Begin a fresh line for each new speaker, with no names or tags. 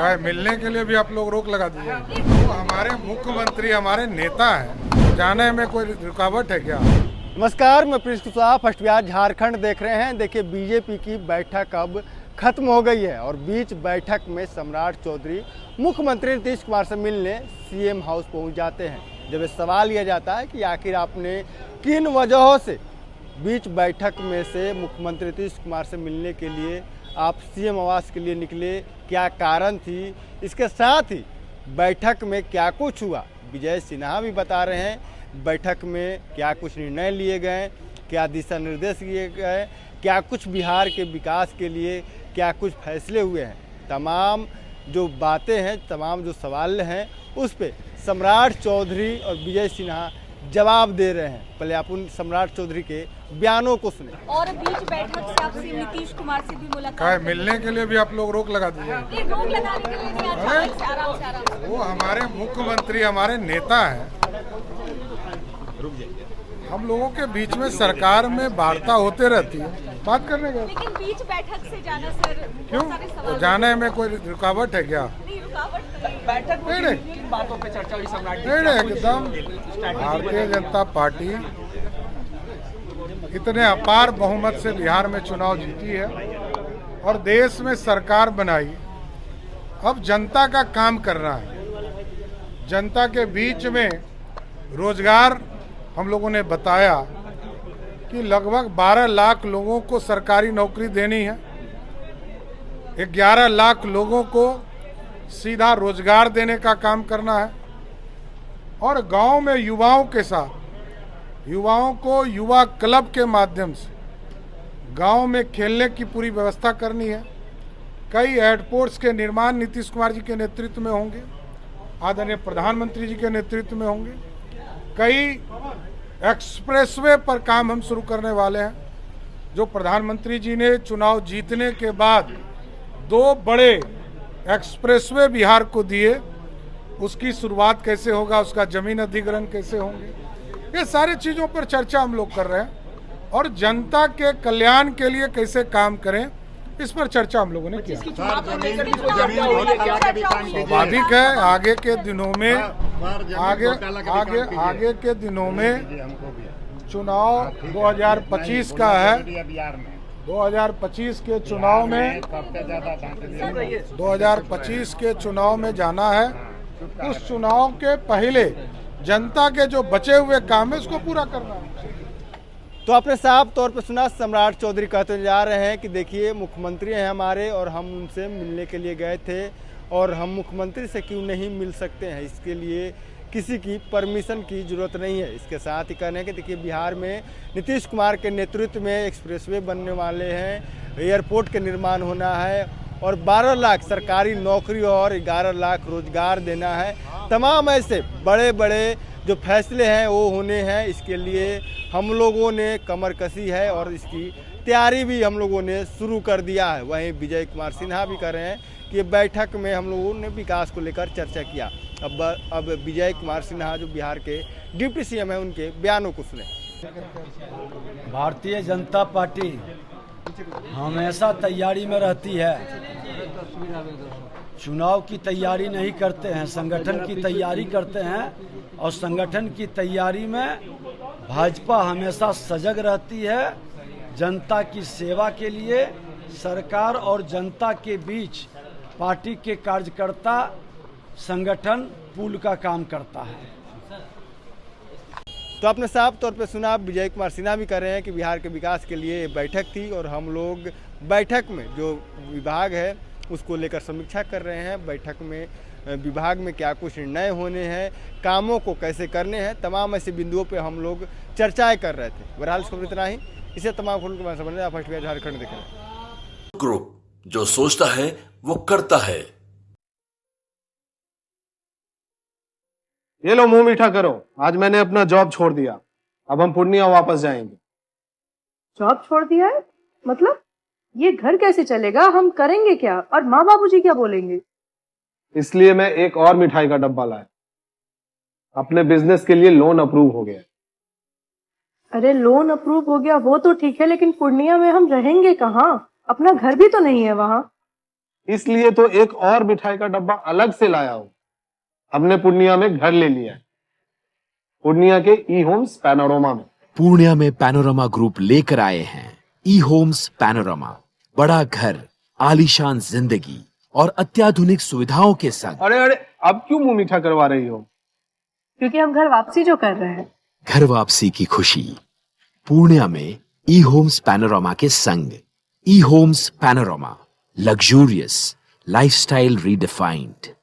क्या मिलने के लिए भी आप लोग रोक लगा दिए? तो हमारे मुख्यमंत्री हमारे नेता हैं, जाने में कोई रुकावट है क्या?
नमस्कार, मैं प्रिंस कुशवाहा फर्स्ट बिहार झारखंड देख रहे हैं। देखिए, बीजेपी की बैठक अब खत्म हो गई है और बीच बैठक में सम्राट चौधरी मुख्यमंत्री नीतीश कुमार से मिलने सीएम हाउस पहुंच जाते हैं। जब ये सवाल यह जाता है कि आखिर आपने किन वजहों से बीच बैठक में से मुख्यमंत्री नीतीश कुमार से मिलने के लिए आप सीएम आवास के लिए निकले, क्या कारण थी, इसके साथ ही बैठक में क्या कुछ हुआ, विजय सिन्हा भी बता रहे हैं बैठक में क्या कुछ निर्णय लिए गए, क्या दिशा निर्देश दिए गए, क्या कुछ बिहार के विकास के लिए क्या कुछ फैसले हुए हैं। तमाम जो बातें हैं, तमाम जो सवाल हैं, उस पे सम्राट चौधरी और विजय सिन्हा जवाब दे रहे हैं। पहले आप उन सम्राट चौधरी के बयानों को सुने।
और बीच बैठक से आपसे नीतीश कुमार से भी
क्या
मुलाकात
मिलने के लिए भी आप लोग रोक लगा दिए?
ये रोक लगाने के लिए नहीं, आराम से।
वो हमारे मुख्यमंत्री हमारे नेता हैं। हम लोगों के बीच में सरकार में वार्ता होते रहती है, बात करने का।
लेकिन बीच बैठक से जाना सर,
क्यों?
बहुत सारे सवाल
जाने में कोई रुकावट है क्या?
नहीं, रुकावट नहीं।
बैठक में
नहीं,
किन बातों पे चर्चा हुई सम्राट जी?
नहीं, एकदम भारतीय जनता पार्टी इतने अपार बहुमत से बिहार में चुनाव जीती है और देश में सरकार बनाई। अब जनता का काम करना है। जनता के बीच में रोजगार हम लोगों ने बताया कि लगभग 12 लाख लोगों को सरकारी नौकरी देनी है, 11 लाख लोगों को सीधा रोजगार देने का काम करना है और गांव में युवाओं के साथ युवाओं को युवा क्लब के माध्यम से गांव में खेलने की पूरी व्यवस्था करनी है। कई एयरपोर्ट्स के निर्माण नीतीश कुमार जी के नेतृत्व में होंगे, आदरणीय प्रधानमंत्री जी के नेतृत्व में होंगे। कई एक्सप्रेसवे पर काम हम शुरू करने वाले हैं, जो प्रधानमंत्री जी ने चुनाव जीतने के बाद 2 बड़े एक्सप्रेसवे बिहार को दिए, उसकी शुरुआत कैसे होगा, उसका जमीन अधिग्रहण कैसे होंगे, ये सारी चीज़ों पर चर्चा हम लोग कर रहे हैं और जनता के कल्याण के लिए कैसे काम करें, इस पर चर्चा हम लोगों ने किया। स्वाभाविक है, आगे के दिनों में आगे के दिनों में चुनाव 2025 का है। 2025 के चुनाव में 2025 के चुनाव में जाना है। उस चुनाव के पहले जनता के जो बचे हुए काम है उसको पूरा करना है।
तो आपने साफ तौर पर सुना, सम्राट चौधरी कहते जा रहे हैं कि देखिए, मुख्यमंत्री हैं हमारे और हम उनसे मिलने के लिए गए थे और हम मुख्यमंत्री से क्यों नहीं मिल सकते हैं, इसके लिए किसी की परमिशन की जरूरत नहीं है। इसके साथ ही कहने कि देखिए, बिहार में नीतीश कुमार के नेतृत्व में एक्सप्रेसवे बनने वाले हैं, एयरपोर्ट के निर्माण होना है और 12 लाख सरकारी नौकरी और 11 लाख रोजगार देना है। तमाम ऐसे बड़े बड़े जो फैसले हैं वो होने हैं। इसके लिए हम लोगों ने कमर कसी है और इसकी तैयारी भी हम लोगों ने शुरू कर दिया है। वहीं विजय कुमार सिन्हा भी कह रहे हैं कि बैठक में हम लोगों ने विकास को लेकर चर्चा किया। अब विजय कुमार सिन्हा जो बिहार के डिप्टी सीएम हैं, उनके बयानों को सुने।
भारतीय जनता पार्टी हमेशा तैयारी में रहती है। चुनाव की तैयारी नहीं करते हैं, संगठन की तैयारी करते हैं और संगठन की तैयारी में भाजपा हमेशा सजग रहती है। जनता की सेवा के लिए सरकार और जनता के बीच पार्टी के कार्यकर्ता संगठन पुल का काम करता है।
तो आपने साफ तौर पे सुना, विजय कुमार सिन्हा भी कह रहे हैं कि बिहार के विकास के लिए बैठक थी और हम लोग बैठक में जो विभाग है उसको लेकर समीक्षा कर रहे हैं। बैठक में विभाग में क्या कुछ निर्णय होने हैं, कामों को कैसे करने हैं, तमाम ऐसे बिंदुओं पे हम लोग चर्चाएं कर रहे थे। बहरहाल खबर इतना ही। इसे तमाम खबरों के बारे में फर्स्ट बिहार झारखंड देख रहे हैं।
ग्रुप, जो सोचता है वो करता है।
ये लो, मुंह मीठा करो। आज मैंने अपना जॉब छोड़ दिया, अब हम पूर्णिया वापस जाएंगे।
जॉब छोड़ दिया है? मतलब ये घर कैसे चलेगा, हम करेंगे क्या और माँ बाबूजी क्या बोलेंगे?
इसलिए मैं एक और मिठाई का डब्बा लाया। अपने बिजनेस के लिए लोन अप्रूव हो गया।
अरे लोन अप्रूव हो गया वो तो ठीक है, लेकिन पूर्णिया में हम रहेंगे कहाँ? अपना घर भी तो नहीं है वहाँ।
इसलिए तो एक और मिठाई का डब्बा अलग से लाया हूं। हमने पूर्णिया में घर ले लिया है, पूर्णिया के ई होम्स पैनोरमा में।
पूर्णिया में पैनोरमा ग्रुप लेकर आए हैं ई होम्स पैनोरमा। बड़ा घर, आलीशान जिंदगी और अत्याधुनिक सुविधाओं के संग।
अरे अब क्यों मुंह मीठा करवा रही हो?
क्योंकि हम घर वापसी जो कर रहे हैं।
घर वापसी की खुशी पूर्णिया में ई होम्स पैनोरमा के संग। E homes panorama, luxurious lifestyle redefined.